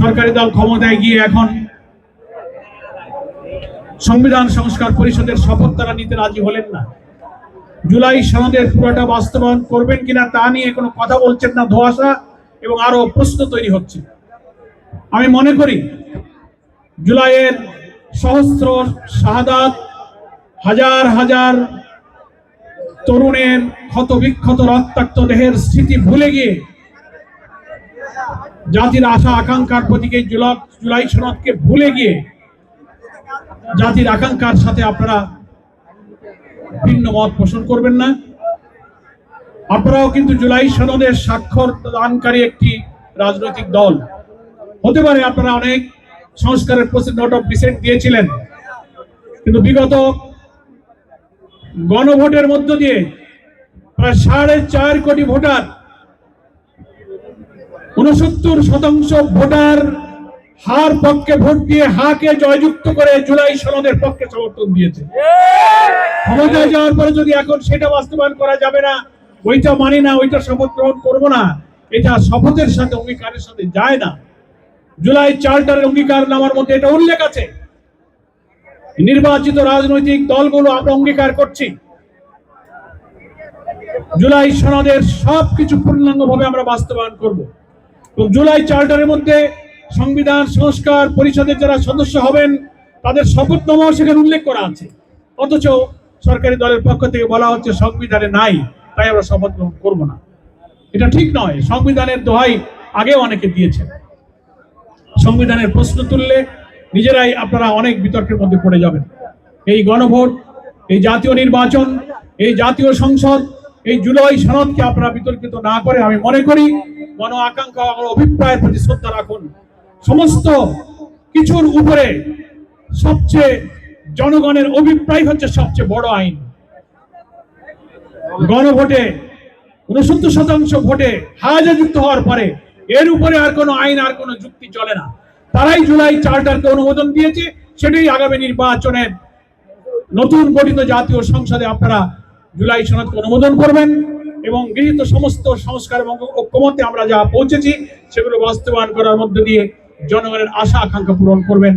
সরকারি দল ক্ষমতায় গিয়ে এখন সংবিধান সংস্কার পরিষদের শপথ তারা নিতে রাজি হলেন না। জুলাই সনদের পুরোটা বাস্তবায়ন করবেন কিনা তা নিয়ে কোনো কথা বলছেন না, ধোঁয়াশা এবং আরো প্রশ্ন তৈরি হচ্ছে। আমি মনে করি জুলাইয়ের সহস্র শাহাদাত, হাজার হাজার তরুণের ক্ষত বিক্ষত রক্তাক্ত দেহের স্মৃতি ভুলে গিয়ে জাতির আশা আকাঙ্ক্ষার প্রতীকে জুলাই সনদকে ভুলে গিয়ে জাতির আকাঙ্ক্ষার সাথে আপনারা ভিন্ন মত পোষণ করবেন না। আপনারাও কিন্তু জুলাই সনদের স্বাক্ষর দানকারী একটি রাজনৈতিক দল হতে পারে। আপনারা অনেক সংস্কারের প্রতি নোট অফ ডিসেন্ট দিয়েছিলেন, কিন্তু বিগত গণভোটের মধ্য দিয়ে প্রায় 4.5 কোটি ভোটার, 69% ভোটার হার পক্ষে ভোট দিয়ে হাকে জয়যুক্ত করে জুলাই সনদের পক্ষে সমর্থন দিয়েছে। ক্ষমতায় যাওয়ার পরে যদি এখন সেটা বাস্তবায়ন করা যাবে না, ওইটা মানি না, ওইটা শপথ গ্রহণ করবো না, এটা শপথের সাথে অঙ্গীকারের সাথে যায় না। জুলাই চার্টারের অঙ্গীকারনামার মধ্যে এটা উল্লেখ আছে। নির্বাচিত রাজনৈতিক দলগুলো আমরা অঙ্গীকার করছি জুলাই সনদের সবকিছু পূর্ণাঙ্গভাবে আমরা বাস্তবায়ন করব। এবং জুলাই চার্টারের মধ্যে সংবিধান সংস্কার পরিষদের যারা সদস্য হবেন তাদের শপথনামাও সেখানে উল্লেখ করা আছে, অথচ সরকারি দলের পক্ষ থেকে বলা হচ্ছে সংবিধানে নাই, তাই আমরা শপথ গ্রহণ করবো না। এটা ঠিক নয়। সংবিধানের দোহাই আগে অনেকে দিয়েছেন। সংবিধানের প্রশ্ন তুললে নিজেরাই আপনারা অনেক বিতর্কের মধ্যে পড়ে যাবেন। এই গণভোট, এই জাতীয় নির্বাচন, এই জাতীয় সংসদ, এই জুলাই সনদকে আপনারা বিতর্কিত না করে আমি মনে করি গণ আকাঙ্ক্ষা অভিপ্রায়ের প্রতি শ্রদ্ধা রাখুন। সমস্ত কিছুর উপরে সবচেয়ে জনগণের অভিপ্রায় হচ্ছে সবচেয়ে বড় আইন। গণভোটে 69% ভোটে হাজার যুক্ত হওয়ার পরে এর উপরে আর কোনো আইন আর কোনো যুক্তি চলে না। তারাই জুলাই চার্টারকে অনুমোদন দিয়েছে, সেটাই আগামী নির্বাচনে নতুন গঠিত জাতীয় সংসদে আপনারা জুলাই সনদকে অনুমোদন করবেন এবং গৃহীত সমস্ত সংস্কার এবং ঐক্যমত্যে আমরা যা পৌঁছেছি সেগুলো বাস্তবায়ন করার মধ্যে দিয়ে জনগণের আশা আকাঙ্ক্ষা পূরণ করবেন।